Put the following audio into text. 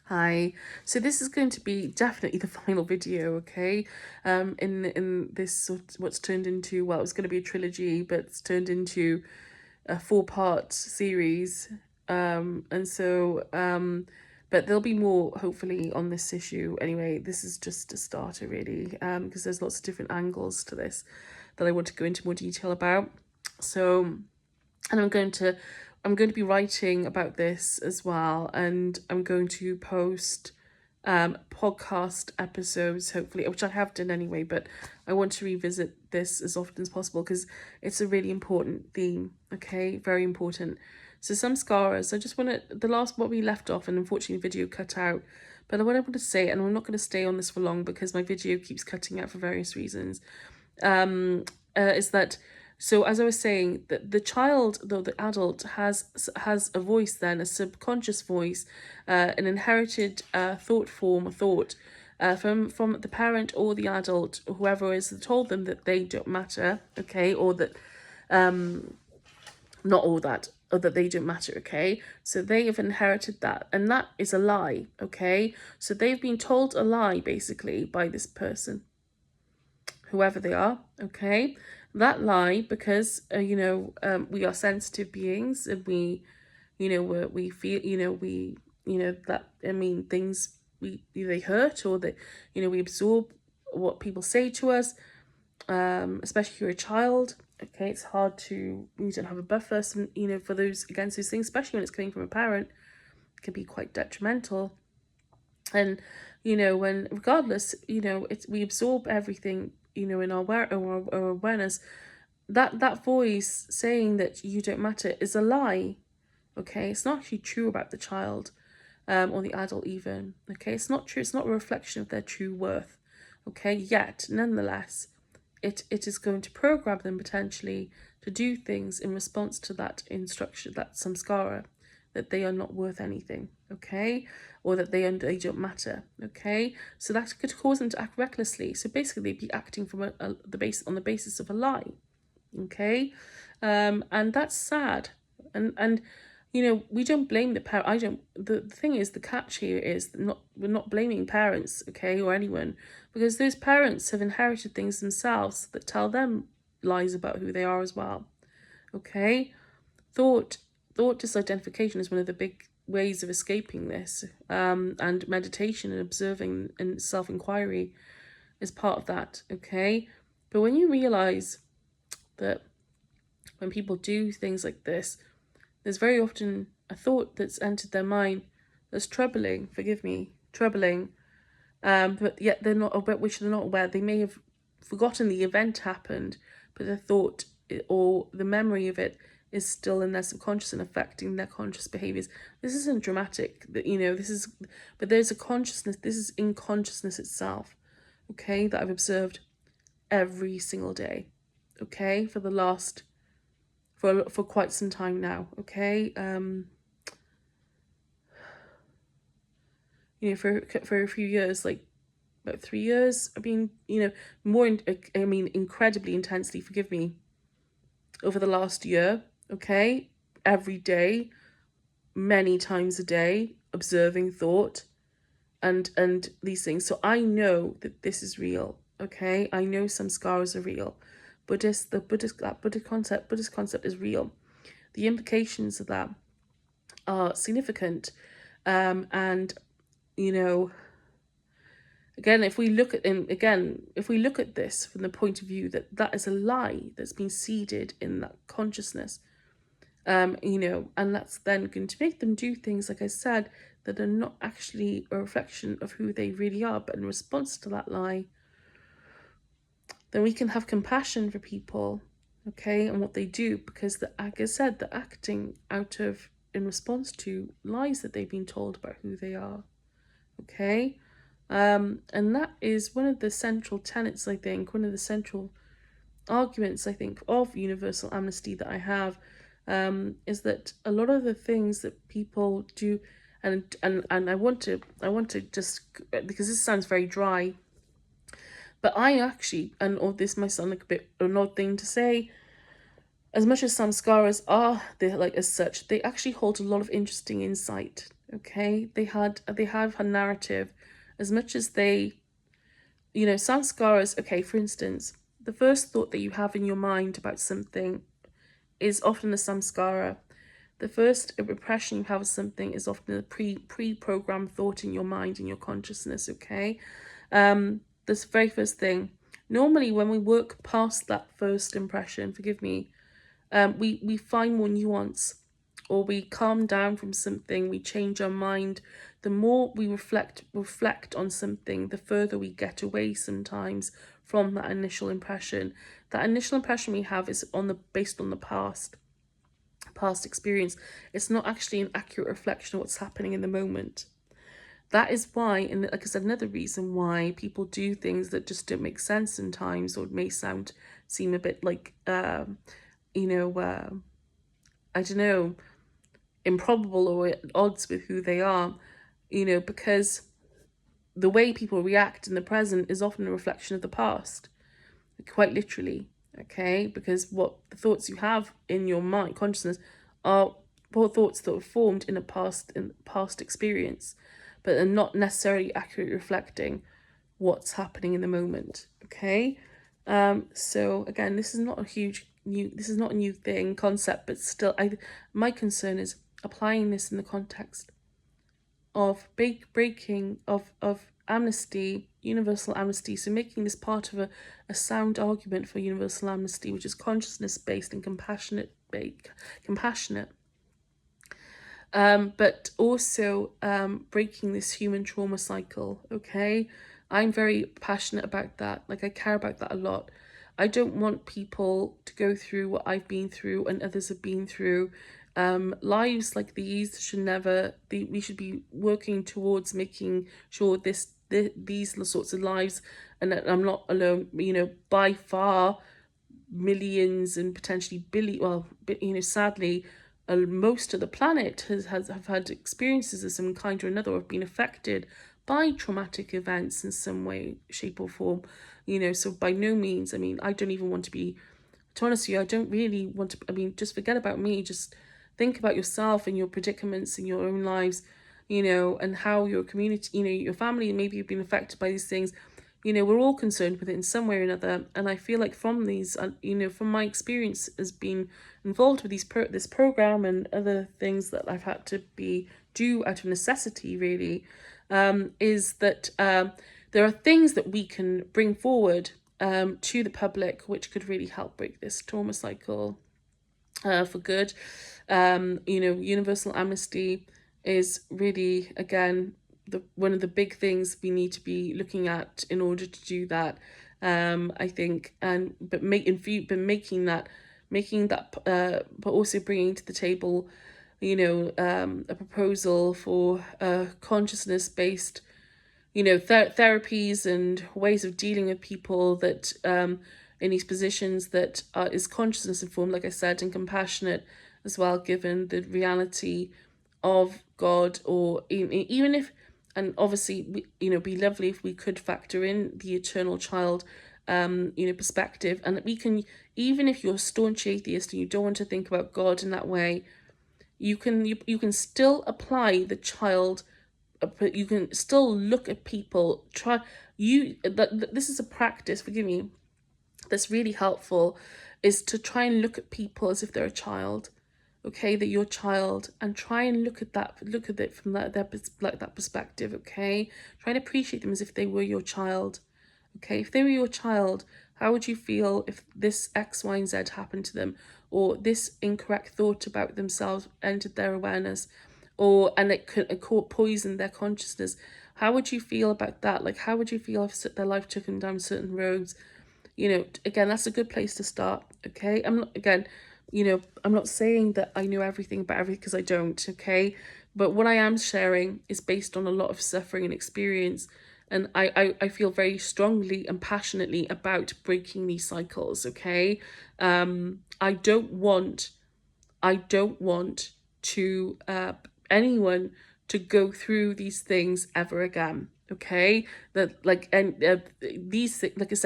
Hi. So this is going to be definitely the final video, okay? In this what's turned into, well, it was going to be a trilogy, but it's turned into a four-part series. But there'll be more hopefully on this issue. Anyway, this is just a starter really, because there's lots of different angles to this that I want to go into more detail about. So, and I'm going to be writing about this as well, and I'm going to post podcast episodes hopefully, which I have done anyway, but I want to revisit this as often as possible because it's a really important theme. Okay, very important. So samskaras, I just want to, the last what we left off, and unfortunately video cut out, but what I want to say, and I'm not going to stay on this for long because my video keeps cutting out for various reasons, is that, so as I was saying, that the child, though the adult has a voice, then a subconscious voice, an inherited thought form, a thought from the parent or the adult, whoever is told them that they don't matter, okay, or that not all that, or that they don't matter, okay? So they have inherited that, and that is a lie, okay? So they've been told a lie basically by this person, whoever they are, okay? That lie, because we are sensitive beings, and we feel, that, I mean, things, they hurt, or that, we absorb what people say to us, especially if you're a child. Okay, it's hard to, you don't have a buffer, for those, against those things, especially when it's coming from a parent. It can be quite detrimental. And when, regardless, we absorb everything, in our awareness. That voice saying that you don't matter is a lie. Okay, it's not actually true about the child, or the adult even. Okay, it's not true. It's not a reflection of their true worth. Okay, yet nonetheless, it is going to program them potentially to do things in response to that instruction, that samskara, that they are not worth anything, okay, or that they don't matter, okay. So that could cause them to act recklessly. So basically, they'd be acting from on the basis of a lie, okay, and that's sad. And we don't blame the parent. I don't. The thing is, the catch here is we're not blaming parents, okay, or anyone, because those parents have inherited things themselves that tell them lies about who they are as well, okay. Thought disidentification is one of the big ways of escaping this, and meditation and observing and self-inquiry is part of that, okay. But when you realize that when people do things like this, there's very often a thought that's entered their mind that's troubling, forgive me, troubling, but yet they're not aware, which they're not aware. They may have forgotten the event happened, but the thought or the memory of it is still in their subconscious and affecting their conscious behaviors. This isn't dramatic, but there's a consciousness, this is in consciousness itself, okay, that I've observed every single day, okay, for the last, for quite some time now, okay. For a few years, like about 3 years, I've been, incredibly intensely, forgive me, over the last year, okay, every day, many times a day, observing thought and these things. So I know that this is real, okay. I know samskaras are real. Buddhist concept is real. The implications of that are significant, and again, if we look at this from the point of view that that is a lie that's been seeded in that consciousness, and that's then going to make them do things, like I said, that are not actually a reflection of who they really are, but in response to that lie, then we can have compassion for people, okay, and what they do, because like I said, they're acting out of, in response to lies that they've been told about who they are, okay. And that is one of the central tenets, I think, one of the central arguments, I think, of universal amnesty that I have, is that a lot of the things that people do, and I want to just, because this sounds very dry, but I actually, and or this might sound like a bit an odd thing to say, as much as samskaras are, they're like as such, they actually hold a lot of interesting insight, Okay, they have a narrative. As much as they, samskaras, okay, for instance, the first thought that you have in your mind about something is often a samskara. The first impression you have of something is often a pre-programmed thought in your mind, in your consciousness, okay? This very first thing. Normally, when we work past that first impression, forgive me, we find more nuance, or we calm down from something, we change our mind. The more we reflect on something, the further we get away sometimes from that initial impression. That initial impression we have is based on the past experience. It's not actually an accurate reflection of what's happening in the moment. That is why, and like I said, another reason why people do things that just don't make sense sometimes, or may seem a bit like I don't know, improbable or at odds with who they are, because the way people react in the present is often a reflection of the past, quite literally, okay? Because what the thoughts you have in your mind, consciousness, are thoughts that were formed in past experience, but are not necessarily accurately reflecting what's happening in the moment, okay? So again, this is not a new concept, but still, my concern is applying this in the context of breaking of amnesty, universal amnesty. So making this part of a sound argument for universal amnesty, which is consciousness based and compassionate, but also breaking this human trauma cycle. Okay, I'm very passionate about that. Like, I care about that a lot. I don't want people to go through what I've been through and others have been through. Lives like these should never be. We should be working towards making sure these sorts of lives, and that I'm not alone. By far, millions and potentially billion. Well, sadly, most of the planet have had experiences of some kind or another, or have been affected by traumatic events in some way, shape, or form. So by no means, I don't even want to be, to be honest with you, I don't really want to, just forget about me, just think about yourself and your predicaments in your own lives, and how your community, your family, maybe you've been affected by these things. We're all concerned with it in some way or another. And I feel like from these, from my experience as being involved with this program and other things that I've had to do out of necessity, really, is that there are things that we can bring forward to the public, which could really help break this trauma cycle for good. Universal amnesty is really, again, one of the big things we need to be looking at in order to do that. I think, but making that, but also bringing to the table, a proposal for consciousness based, therapies and ways of dealing with people that in these positions that is consciousness informed, like I said, and compassionate as well, given the reality of God, or even if, and obviously, be lovely if we could factor in the eternal child, perspective, and that we can, even if you're a staunch atheist and you don't want to think about God in that way, you can still apply the child. But you can still look at people. This is a practice. Forgive me. That's really helpful, is to try and look at people as if they're a child. Okay, that you're a child, and try and look at it from that perspective. Okay, try and appreciate them as if they were your child. Okay, if they were your child, how would you feel if this X, Y, and Z happened to them, or this incorrect thought about themselves entered their awareness, and it could poison their consciousness? How would you feel about that? Like, how would you feel if their life took them down certain roads? Again, that's a good place to start. Okay, I'm not saying that I know everything about everything, because I don't. Okay, but what I am sharing is based on a lot of suffering and experience. And I feel very strongly and passionately about breaking these cycles, okay? I don't want to anyone to go through these things ever again, okay? That, like, and these, like I said,